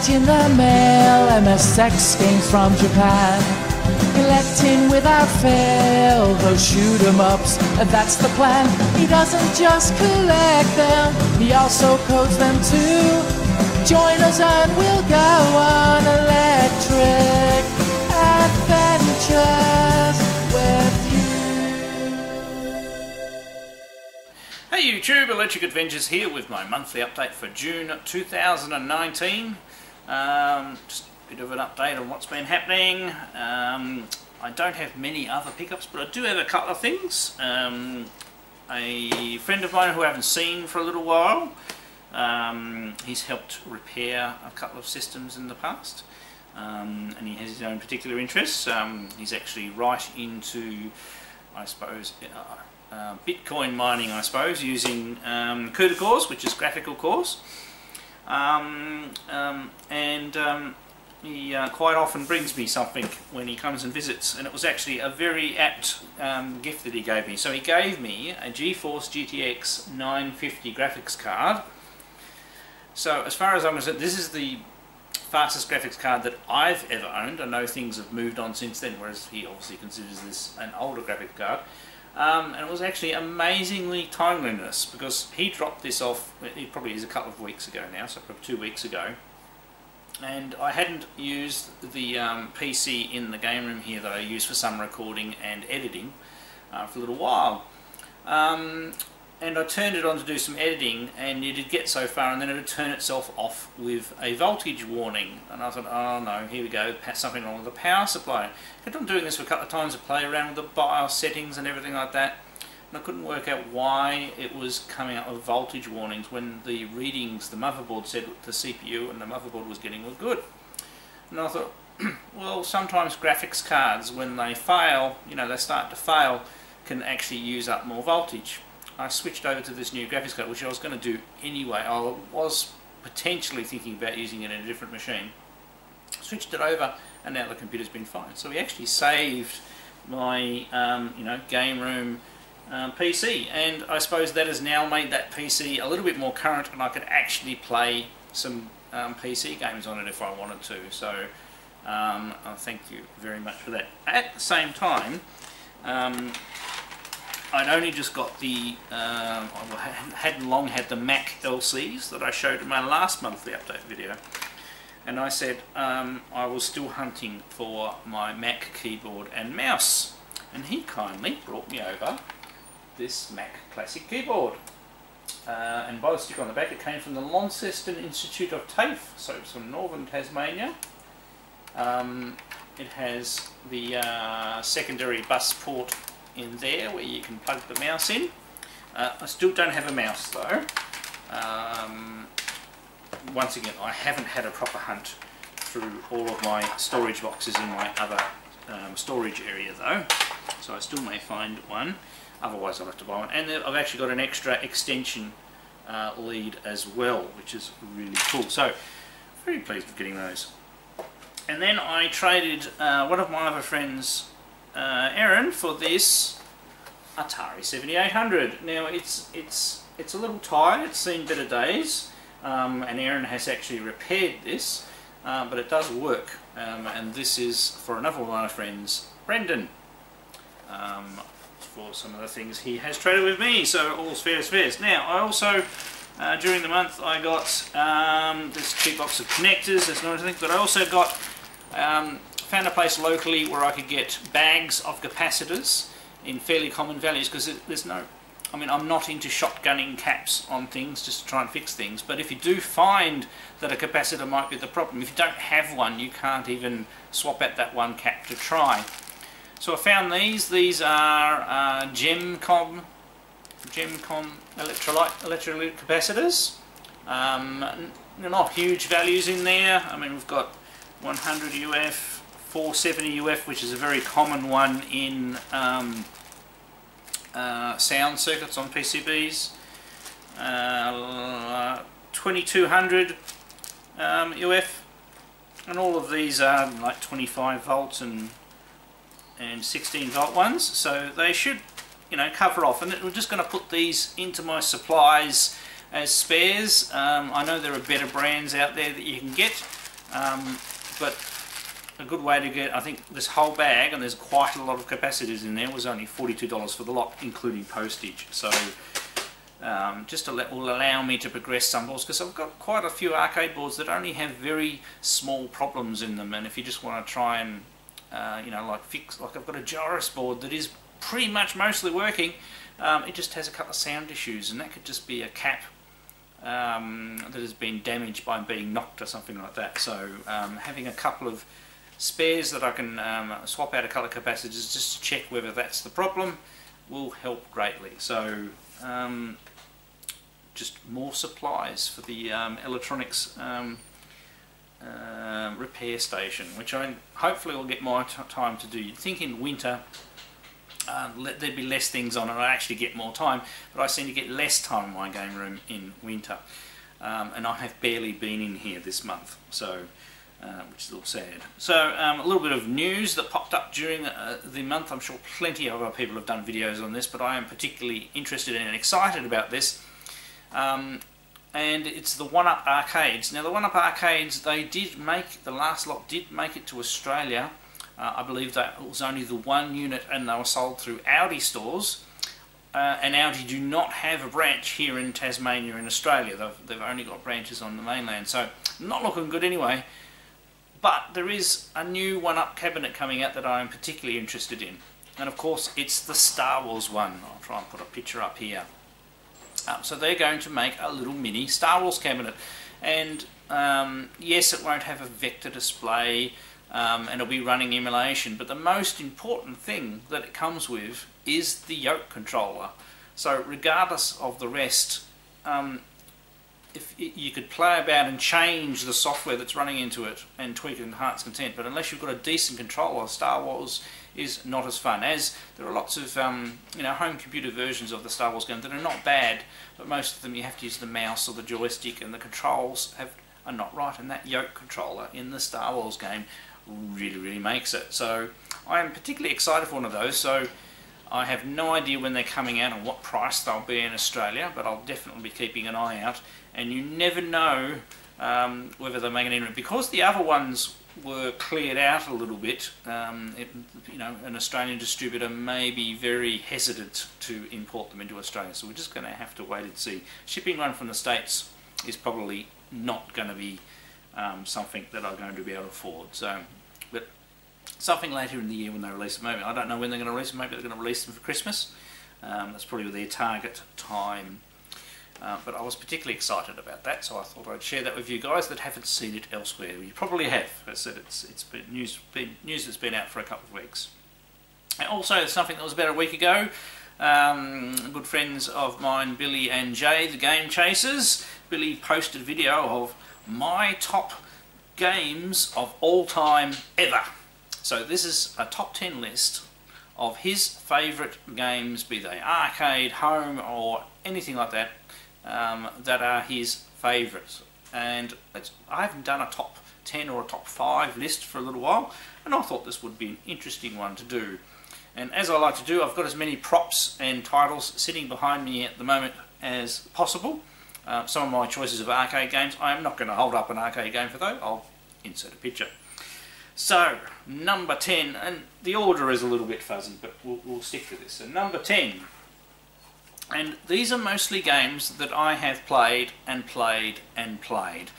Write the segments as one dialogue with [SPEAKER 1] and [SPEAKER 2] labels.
[SPEAKER 1] get in the mail MSX games from Japan. Collecting without fail those shoot 'em ups, that's the plan. He doesn't just collect them, he also codes them too. Join us and we'll go on electric adventures with you.
[SPEAKER 2] Hey YouTube, Electric Adventures here with my monthly update for June 2019. Just a bit of an update on what's been happening. I don't have many other pickups, but I do have a couple of things. A friend of mine who I haven't seen for a little while, he's helped repair a couple of systems in the past, and he has his own particular interests. He's actually right into, I suppose, Bitcoin mining, I suppose, using CUDA cores, which is graphical cores. He quite often brings me something when he comes and visits, and it was actually a very apt gift that he gave me. So he gave me a GeForce GTX 950 graphics card. So as far as I'm concerned, this is the fastest graphics card that I've ever owned. I know things have moved on since then, whereas he obviously considers this an older graphics card. And it was actually amazingly timeliness, because he dropped this off, it probably is a couple of weeks ago now, so probably 2 weeks ago. And I hadn't used the PC in the game room here that I use for some recording and editing for a little while. And I turned it on to do some editing, and it would get so far and then it would turn itself off with a voltage warning. And I thought, oh no, here we go, something wrong with the power supply. I kept on doing this for a couple of times to play around with the BIOS settings and everything like that. And I couldn't work out why it was coming up with voltage warnings when the readings the motherboard said the CPU and the motherboard was getting were good. And I thought, well, sometimes graphics cards, when they fail, you know, they start to fail, can actually use up more voltage. I switched over to this new graphics card, which I was going to do anyway. I was potentially thinking about using it in a different machine. Switched it over, and now the computer's been fine. So we actually saved my you know, game room PC, and I suppose that has now made that PC a little bit more current, and I could actually play some PC games on it if I wanted to. So thank you very much for that. At the same time, I'd only just got the, I hadn't long had the Mac LCs that I showed in my last monthly update video. And I said I was still hunting for my Mac keyboard and mouse. And he kindly brought me over this Mac Classic keyboard. And by the sticker on the back, it came from the Launceston Institute of TAFE, so it's from northern Tasmania. It has the secondary bus port in there where you can plug the mouse in. I still don't have a mouse though. Once again, I haven't had a proper hunt through all of my storage boxes in my other storage area though, so I still may find one, otherwise I'll have to buy one. And I've actually got an extra extension lead as well, which is really cool, so very pleased with getting those. And then I traded one of my other friends, Aaron, for this Atari 7800. Now it's a little tired, it's seen better days, and Aaron has actually repaired this, but it does work. And this is for another one of my friends, Brendan, for some of the things he has traded with me. So all's fair is fair. Now I also, during the month, I got this cheap box of connectors. That's not anything, but I also got found a place locally where I could get bags of capacitors in fairly common values, because there's no, I mean, I'm not into shotgunning caps on things just to try and fix things, but if you do find that a capacitor might be the problem, if you don't have one, you can't even swap out that one cap to try. So I found these are Gemcom electrolyte capacitors. They're not huge values in there. I mean, we've got 100 UF, 470 UF, which is a very common one in sound circuits on PCBs. 2200 UF, and all of these are like 25 volts and 16 volt ones, so they should, you know, cover off. And we're just going to put these into my supplies as spares. I know there are better brands out there that you can get, But a good way to get, I think this whole bag, and there's quite a lot of capacitors in there, was only $42 for the lot, including postage. So just will allow me to progress some boards, because I've got quite a few arcade boards that only have very small problems in them, and if you just want to try and you know, like fix, like I've got a gyrus board that is pretty much mostly working, it just has a couple of sound issues, and that could just be a cap that has been damaged by being knocked or something like that. So having a couple of spares that I can swap out a couple of capacitors just to check whether that's the problem will help greatly. So just more supplies for the electronics repair station, which I hopefully will get more time to do. You'd think in winter there'd be less things on and I'd actually get more time, but I seem to get less time in my game room in winter, and I have barely been in here this month, so which is a little sad. So a little bit of news that popped up during the month. I'm sure plenty of other people have done videos on this, but I am particularly interested and excited about this. And it's the OneUp Arcades. Now the OneUp Arcades, they did make, the last lot did make it to Australia. I believe that it was only the one unit and they were sold through Audi stores. And Audi do not have a branch here in Tasmania in Australia. They've only got branches on the mainland. So not looking good anyway. But there is a new OneUp cabinet coming out that I'm particularly interested in. And of course it's the Star Wars one. I'll try and put a picture up here. So they're going to make a little mini Star Wars cabinet, and yes, it won't have a vector display, and it'll be running emulation, but the most important thing that it comes with is the yoke controller. So regardless of the rest, if you could play about and change the software that's running into it and tweak it in heart's content, but unless you've got a decent controller, Star Wars is not as fun. As there are lots of you know, home computer versions of the Star Wars game that are not bad, but most of them you have to use the mouse or the joystick, and the controls are not right, and that yoke controller in the Star Wars game really makes it. So I am particularly excited for one of those. So I have no idea when they're coming out and what price they'll be in Australia, but I'll definitely be keeping an eye out. And you never know whether they're making it, because the other ones were cleared out a little bit. You know, an Australian distributor may be very hesitant to import them into Australia, so we're just going to have to wait and see. Shipping one from the States is probably not going to be something that I'm going to be able to afford. So, but something later in the year when they release them. Maybe I don't know when they're going to release them. Maybe they're going to release them for Christmas. That's probably their target time. But I was particularly excited about that, so I thought I'd share that with you guys that haven't seen it elsewhere. You probably have. As I said, it's been news that's been out for a couple of weeks. And also, something that was about a week ago, good friends of mine, Billy and Jay, the Game Chasers, Billy posted a video of my top games of all time ever. So this is a top 10 list of his favourite games, be they arcade, home, or anything like that, that are his favourites. And I haven't done a top 10 or a top 5 list for a little while, and I thought this would be an interesting one to do. And as I like to do, I've got as many props and titles sitting behind me at the moment as possible. Some of my choices of arcade games, I am not going to hold up an arcade game for those, I'll insert a picture. So, number 10, and the order is a little bit fuzzy, but we'll stick to this. So number 10, and these are mostly games that I have played and played and played.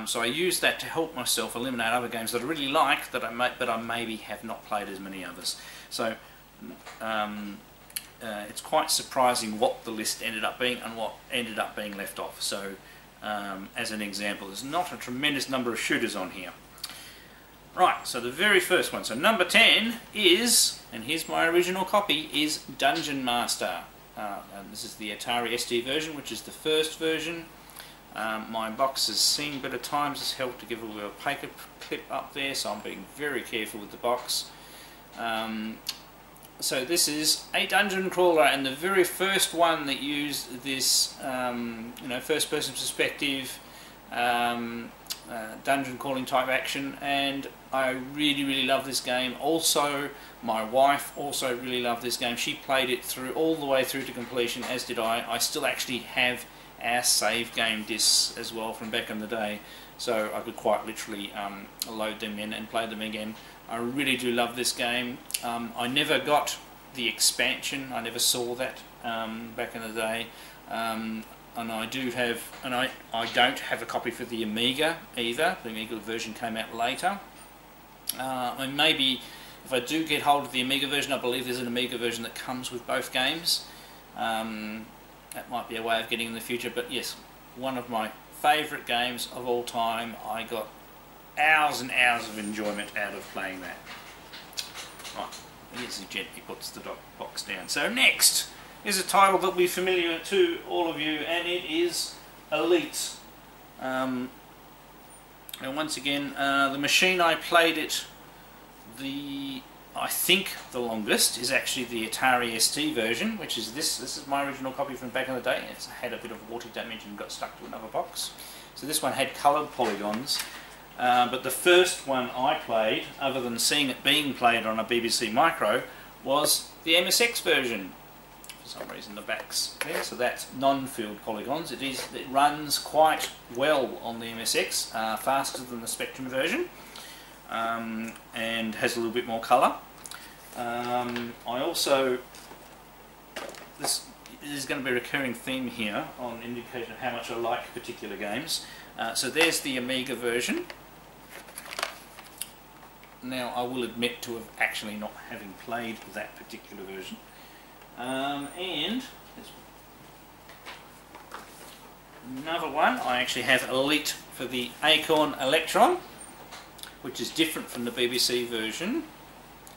[SPEAKER 2] So I use that to help myself eliminate other games that I really like, that but I maybe have not played as many others. So it's quite surprising what the list ended up being and what ended up being left off. So as an example, there's not a tremendous number of shooters on here. Right, so the very first one, so number 10 is, and here's my original copy, is Dungeon Master. And this is the Atari ST version, which is the first version. My box has seen better times, has helped to give a little paper clip up there, so I'm being very careful with the box. So this is a dungeon crawler, and the very first one that used this you know, first person perspective dungeon crawling type action, and I really love this game. Also, my wife also really loved this game. She played it through all the way through to completion, as did I. I still actually have our save game discs as well from back in the day, so I could quite literally load them in and play them again. I really do love this game. I never got the expansion, I never saw that back in the day, and I do have, and I don't have a copy for the Amiga either. The Amiga version came out later, and maybe if I do get hold of the Amiga version, I believe there's an Amiga version that comes with both games. That might be a way of getting in the future, but yes, one of my favourite games of all time. I got hours and hours of enjoyment out of playing that. Right, here's he gently puts the box down. So next is a title that will be familiar to all of you, and it is Elite. And once again, the machine I played it, I think the longest is actually the Atari ST version, which is this. This is my original copy from back in the day. It's had a bit of water damage and got stuck to another box. So this one had coloured polygons, but the first one I played, other than seeing it being played on a BBC Micro, was the MSX version. For some reason the back's there, so that's non-filled polygons. It runs quite well on the MSX, faster than the Spectrum version. And has a little bit more colour. I also, this is going to be a recurring theme here on indication of how much I like particular games. So there's the Amiga version. Now I will admit to have actually not having played that particular version. And there's another one. I actually have Elite for the Acorn Electron, which is different from the BBC version,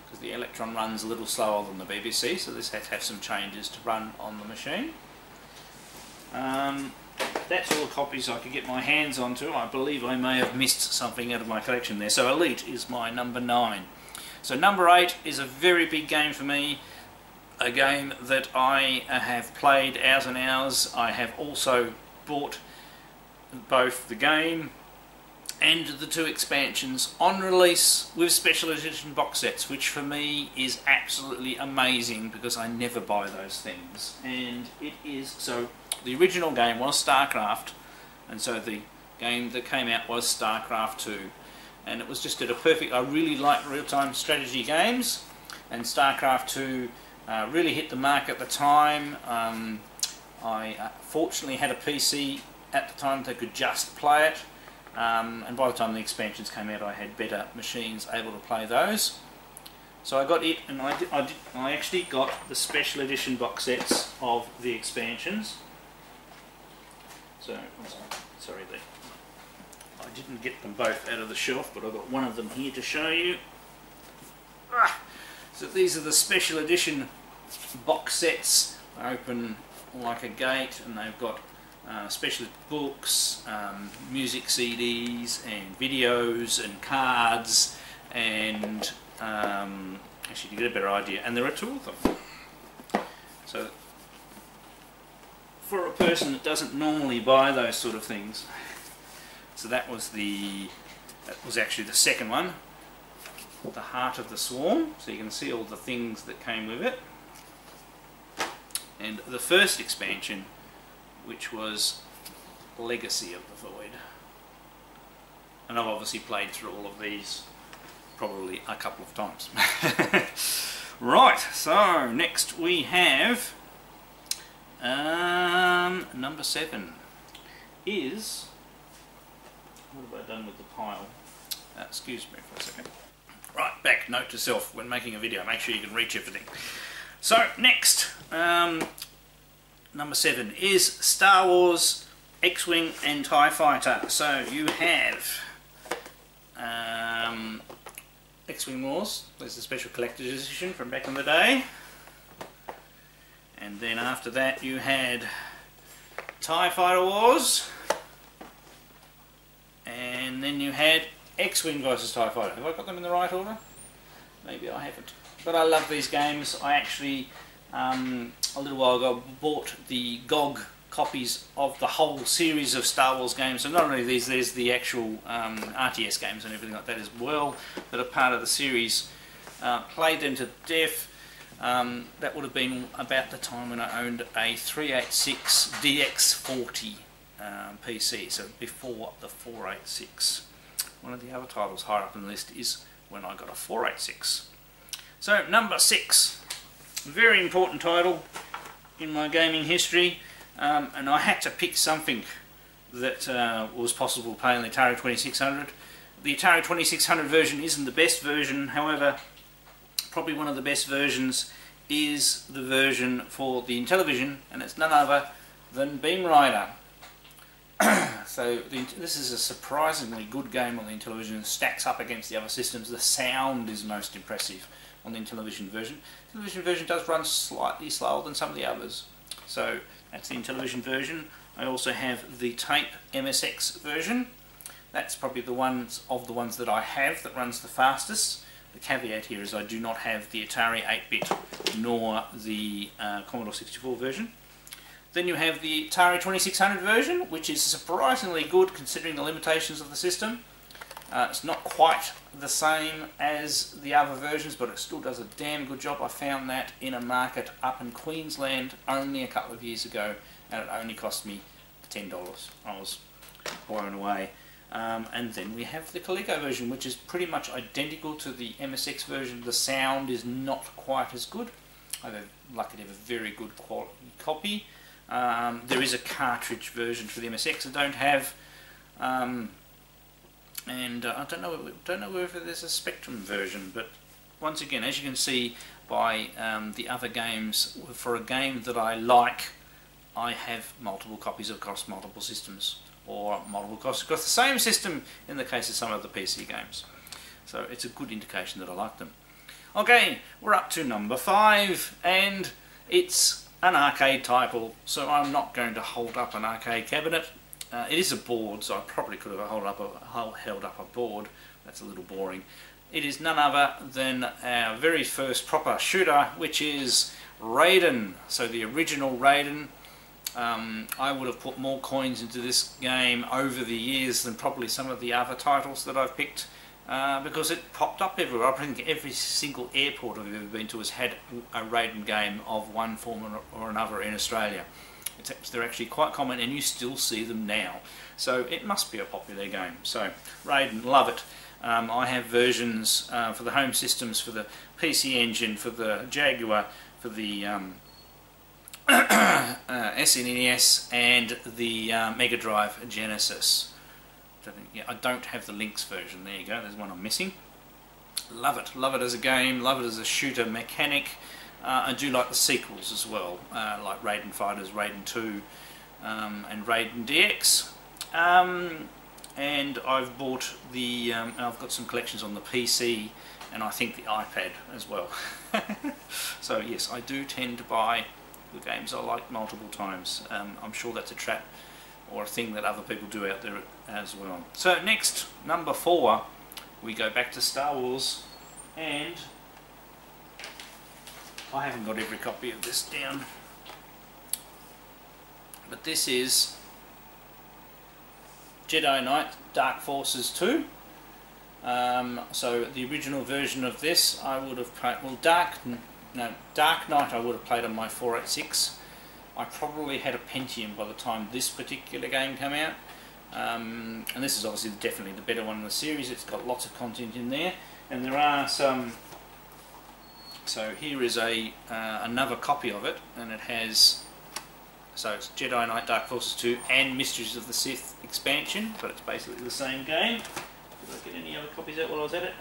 [SPEAKER 2] because the Electron runs a little slower than the BBC, so this had to have some changes to run on the machine. That's all the copies I could get my hands onto. I believe I may have missed something out of my collection there. So Elite is my number 9. So number 8 is a very big game for me, a game that I have played hours and hours. I have also bought both the game and the 2 expansions on release with special edition box sets, which for me is absolutely amazing because I never buy those things. And it is, so the original game was Starcraft, and so the game that came out was Starcraft 2, and it was just at a perfect, I really like real-time strategy games, and Starcraft 2 really hit the mark at the time. I fortunately had a PC at the time that could just play it. And by the time the expansions came out, I had better machines able to play those. So I got it, and I actually got the special edition box sets of the expansions. So, sorry, I didn't get them both out of the shelf, but I've got one of them here to show you. So these are the special edition box sets. They open like a gate, and they've got special books, music CDs, and videos, and cards, and actually to get a better idea, and there are 2 of them. So for a person that doesn't normally buy those sort of things, so that was actually the second one, the Heart of the Swarm. So you can see all the things that came with it, and the first expansion, which was Legacy of the Void. And I've obviously played through all of these probably a couple of times. Right, so next we have number 7 is, what have I done with the pile? Excuse me for a second. Right, back, note to self, when making a video, make sure you can reach everything. So next, number 7 is Star Wars X-Wing and TIE Fighter. So you have X-Wing Wars, there's a special collector's edition from back in the day. And then after that you had TIE Fighter Wars. And then you had X-Wing versus TIE Fighter. Have I got them in the right order? Maybe I haven't. But I love these games. I actually, a little while ago, bought the GOG copies of the whole series of Star Wars games. So not only these, there's the actual RTS games and everything like that as well that are part of the series. Played them to death. That would have been about the time when I owned a 386 DX40 PC, so before the 486. One of the other titles higher up in the list is when I got a 486. So number 6, very important title in my gaming history, and I had to pick something that was possible playing the Atari 2600. The Atari 2600 version isn't the best version, however, probably one of the best versions is the version for the Intellivision, and it's none other than Beam Rider. So this is a surprisingly good game on the Intellivision. It stacks up against the other systems. The sound is most impressive on the Intellivision version. The Intellivision version does run slightly slower than some of the others. So that's the Intellivision version. I also have the Tape MSX version. That's probably the ones that I have that runs the fastest. The caveat here is I do not have the Atari 8-bit nor the Commodore 64 version. Then you have the Atari 2600 version, which is surprisingly good considering the limitations of the system. It's not quite the same as the other versions, but it still does a damn good job. I found that in a market up in Queensland only a couple of years ago, and it only cost me $10. I was blown away. And then we have the Coleco version, which is pretty much identical to the MSX version. The sound is not quite as good. I'm lucky to have a very good quality copy. There is a cartridge version for the MSX I don't have, and I don't know whether there's a Spectrum version. But once again, as you can see by the other games, for a game that I like, I have multiple copies across multiple systems, or multiple copies across the same system in the case of some of the PC games. So it's a good indication that I like them. Okay, we're up to number 5, and it's an arcade title, so I'm not going to hold up an arcade cabinet. It is a board, so I probably could have held up a board. That's a little boring. It is none other than our very first proper shooter, which is Raiden. So the original Raiden. I would have put more coins into this game over the years than probably some of the other titles that I've picked, because it popped up everywhere. I think every single airport I've ever been to has had a Raiden game of one form or another in Australia. They're actually quite common, and you still see them now. So it must be a popular game. So Raiden, love it. I have versions for the home systems, for the PC Engine, for the Jaguar, for the SNES, and the Mega Drive Genesis. I don't have the Lynx version. There you go, there's one I'm missing. Love it as a game, love it as a shooter mechanic. I do like the sequels as well, like Raiden Fighters, Raiden 2, and Raiden DX. And I've bought the, I've got some collections on the PC, and I think the iPad as well. So yes, I do tend to buy the games I like multiple times. I'm sure that's a trap or a thing that other people do out there as well. So next, number 4, we go back to Star Wars, and I haven't got every copy of this down, but this is Jedi Knight Dark Forces 2. So the original version of this I would have played, well, Dark Knight I would have played on my 486. I probably had a Pentium by the time this particular game came out, and this is obviously definitely the better one in the series. It's got lots of content in there, and there are some. So here is another copy of it, and it has, so it's Jedi Knight Dark Forces 2 and Mysteries of the Sith expansion, but it's basically the same game. Did I get any other copies out while I was at it?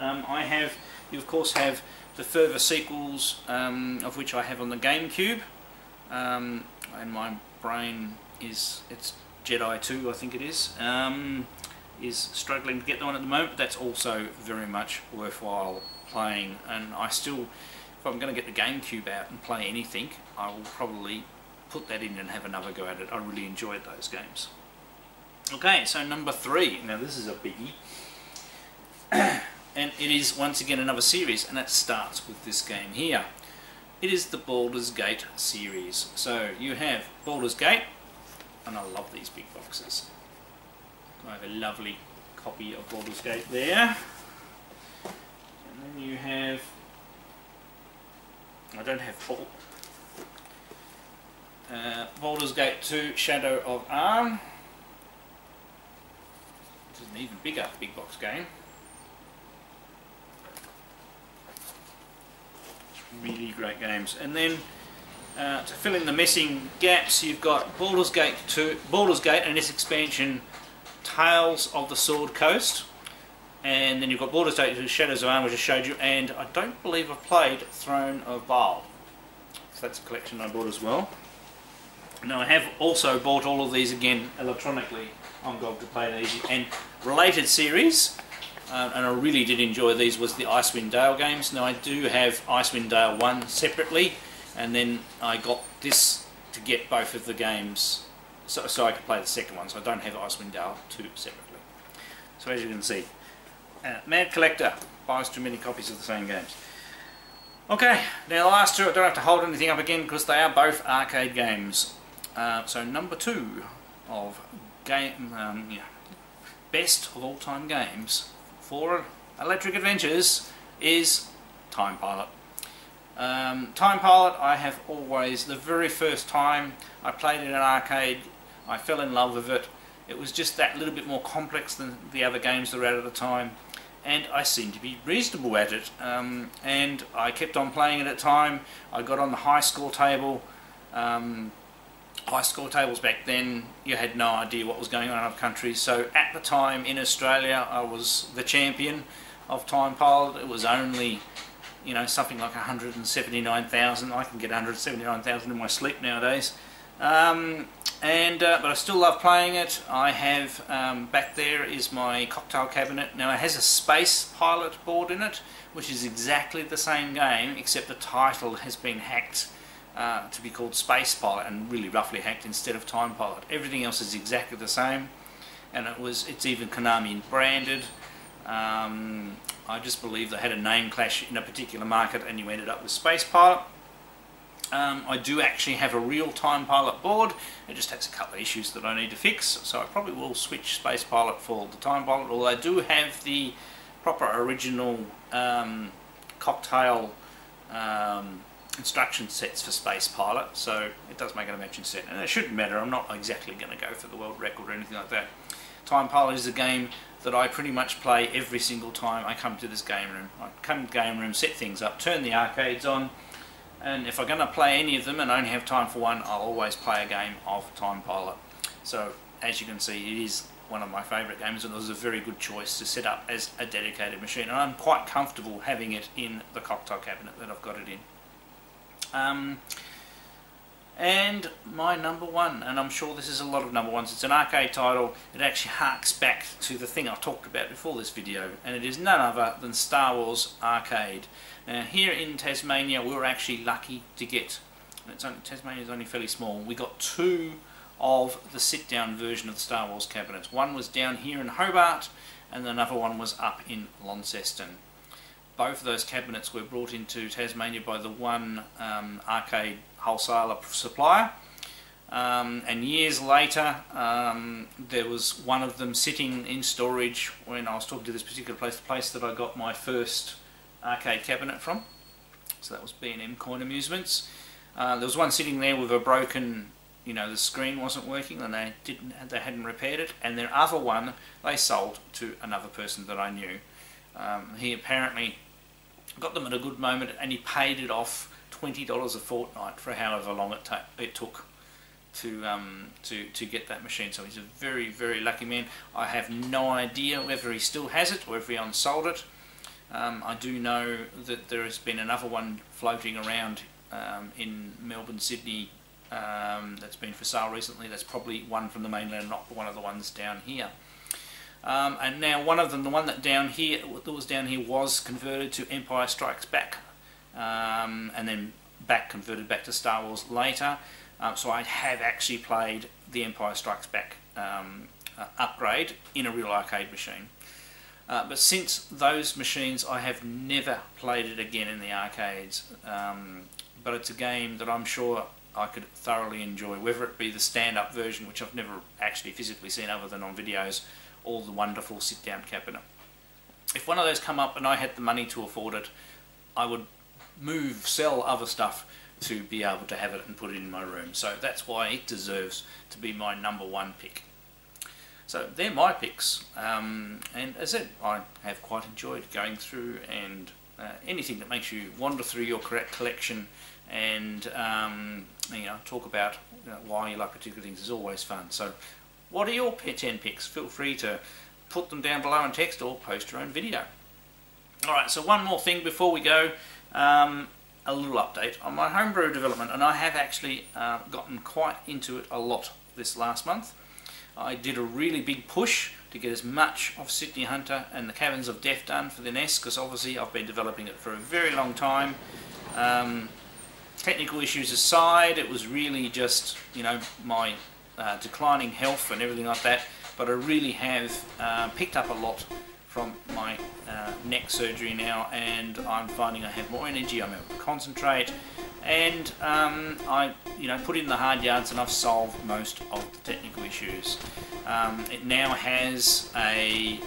[SPEAKER 2] You of course have the further sequels, of which I have on the GameCube, and my brain it's Jedi 2, I think it is struggling to get the one at the moment, but that's also very much worthwhile playing, and I still, if I'm going to get the GameCube out and play anything, I will probably put that in and have another go at it. I really enjoyed those games. Okay, so number 3, now this is a biggie. And it is once again another series, and it starts with this game here. It is the Baldurs Gate series. So you have Baldurs Gate, and I love these big boxes. I have a lovely copy of Baldurs Gate there. And then you have, I don't have Baldurs Gate 2 Shadow of Arm. This is an even bigger big box game. Really great games. And then to fill in the missing gaps, you've got Baldurs Gate and its expansion, Tales of the Sword Coast. And then you've got Baldur's Gate, Shadows of Arm, which I showed you, and I don't believe I've played Throne of Baal. So that's a collection I bought as well. Now I have also bought all of these again electronically on GOG to play these. And related series, and I really did enjoy these, was the Icewind Dale games. Now I do have Icewind Dale 1 separately, and then I got this to get both of the games so I could play the second one. So I don't have Icewind Dale 2 separately. So as you can see, Mad Collector buys too many copies of the same games. Okay, now the last two I don't have to hold anything up again because they are both arcade games. So number 2 of best of all time games for Electric Adventures is Time Pilot. Time Pilot, I have always, the very first time I played in an arcade, I fell in love with it. It was just that little bit more complex than the other games that were out at the time, and I seemed to be reasonable at it. And I kept on playing it at time. I got on the high score table. High score tables back then, you had no idea what was going on in other countries. So at the time in Australia, I was the champion of Time Pilot. It was only, you know, something like 179,000. I can get 179,000 in my sleep nowadays. But I still love playing it. I have, back there is my cocktail cabinet. Now it has a Space Pilot board in it, which is exactly the same game, except the title has been hacked to be called Space Pilot, and really roughly hacked, instead of Time Pilot. Everything else is exactly the same, and it's even Konami branded. I just believe they had a name clash in a particular market and you ended up with Space Pilot. I do actually have a real Time Pilot board. It just has a couple of issues that I need to fix, so I probably will switch Space Pilot for the Time Pilot, although I do have the proper original cocktail instruction sets for Space Pilot, so it does make an matching set, and it shouldn't matter. I'm not exactly going to go for the world record or anything like that. Time Pilot is a game that I pretty much play every single time I come to this game room. I come to the game room, set things up, turn the arcades on, and if I'm going to play any of them and only have time for one, I'll always play a game of Time Pilot. So as you can see, it is one of my favourite games, and it was a very good choice to set up as a dedicated machine, and I'm quite comfortable having it in the cocktail cabinet that I've got it in. And my number one, and I'm sure this is a lot of number ones, it's an arcade title. It actually harks back to the thing I talked about before this video, and it is none other than Star Wars Arcade. Now here in Tasmania we were actually lucky to get, Tasmania is only fairly small, we got 2 of the sit-down version of the Star Wars cabinets. One was down here in Hobart, and another one was up in Launceston. Both of those cabinets were brought into Tasmania by the one arcade wholesaler supplier, and years later there was one of them sitting in storage when I was talking to this particular place, the place that I got my first arcade cabinet from. So that was B&M Coin Amusements. There was one sitting there with a broken, you know, the screen wasn't working and they hadn't repaired it, and their other one they sold to another person that I knew. He apparently got them at a good moment, and he paid it off $20 a fortnight for however long it took to get that machine. So he's a very, very lucky man. I have no idea whether he still has it or if he unsold it. I do know that there has been another one floating around in Melbourne, Sydney, that's been for sale recently. That's probably one from the mainland, not one of the ones down here. And now one of them, the one that was down here was converted to Empire Strikes Back, and then converted back to Star Wars later. So I have actually played the Empire Strikes Back upgrade in a real arcade machine. But since those machines, I have never played it again in the arcades. But it's a game that I'm sure I could thoroughly enjoy, whether it be the stand-up version, which I've never actually physically seen other than on videos, or the wonderful sit-down cabinet. If one of those come up and I had the money to afford it, I would sell other stuff to be able to have it and put it in my room. So that's why it deserves to be my number one pick. So they're my picks, and as I said, I have quite enjoyed going through, and anything that makes you wander through your collection and talk about why you like particular things is always fun. So what are your 10 picks? Feel free to put them down below in text or post your own video. Alright, so one more thing before we go, a little update on my homebrew development, and I have actually gotten quite into it a lot this last month. I did a really big push to get as much of Sydney Hunter and the Caverns of Death done for the NES, because obviously I've been developing it for a very long time. Technical issues aside, it was really just my declining health and everything like that, but I really have picked up a lot from my neck surgery now, and I'm finding I have more energy, I'm able to concentrate, and I put in the hard yards and I've solved most of the technical issues. It now has a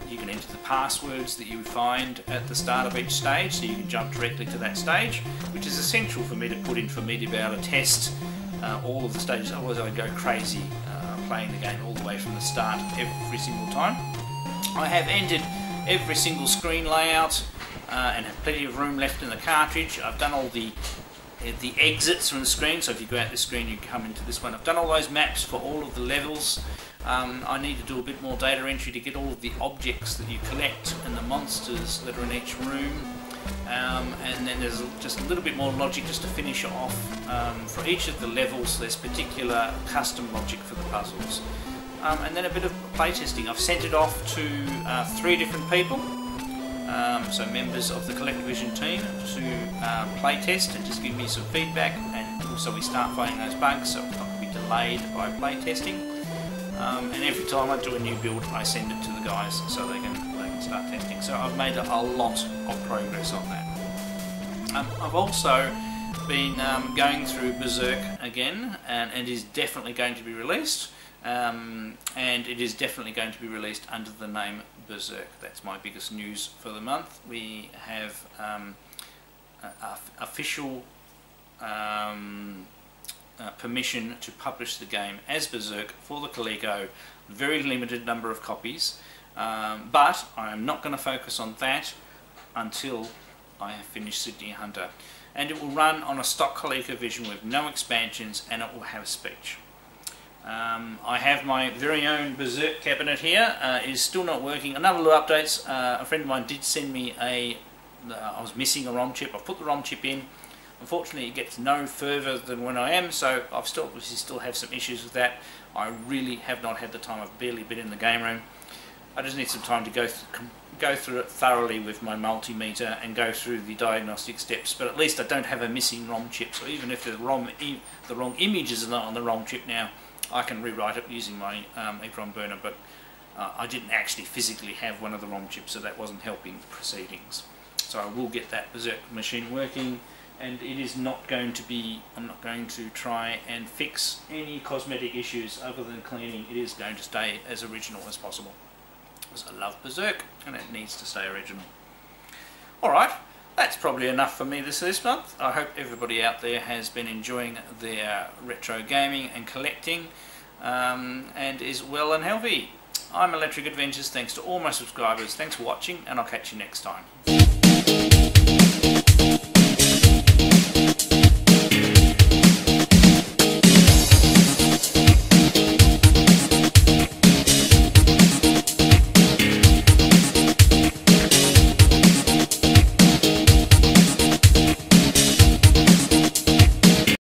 [SPEAKER 2] you can enter the passwords that you find at the start of each stage, so you can jump directly to that stage, which is essential for me to put in for me to be able to test all of the stages. Otherwise I'd go crazy playing the game all the way from the start every single time. I have entered every single screen layout and have plenty of room left in the cartridge. I've done all the exits from the screen, so if you go out this screen you come into this one. I've done all those maps for all of the levels. I need to do a bit more data entry to get all of the objects that you collect and the monsters that are in each room. And then there's just a little bit more logic just to finish off. For each of the levels there's particular custom logic for the puzzles. And then a bit of playtesting. I've sent it off to 3 different people, so members of the CollectorVision team, to playtest and just give me some feedback, and also we start finding those bugs so it's not going to be delayed by playtesting. And every time I do a new build I send it to the guys so they can start testing. So I've made a lot of progress on that. I've also been going through Berserk again, and it is definitely going to be released, and it is definitely going to be released under the name Berserk. That's my biggest news for the month. We have official permission to publish the game as Berserk for the Coleco, very limited number of copies, but I am not going to focus on that until I have finished Sydney Hunter, and it will run on a stock ColecoVision with no expansions, and it will have speech. I have my very own Berserk cabinet here. It is still not working. Another little updates. A friend of mine did send me I was missing a ROM chip. I've put the ROM chip in. Unfortunately it gets no further than when I am, so I've still have some issues with that. I really have not had the time. I've barely been in the game room. I just need some time to go through it thoroughly with my multimeter and go through the diagnostic steps, but at least I don't have a missing ROM chip, so even if the wrong images are not on the ROM chip now, I can rewrite it using my EEPROM burner, but I didn't actually physically have one of the ROM chips, so that wasn't helping proceedings. So I will get that Berserk machine working, and it is not going to be, I'm not going to try and fix any cosmetic issues other than cleaning. It is going to stay as original as possible, because I love Berserk and it needs to stay original. Alright, that's probably enough for me this month. I hope everybody out there has been enjoying their retro gaming and collecting, and is well and healthy. I'm Electric Adventures. Thanks to all my subscribers. Thanks for watching, and I'll catch you next time.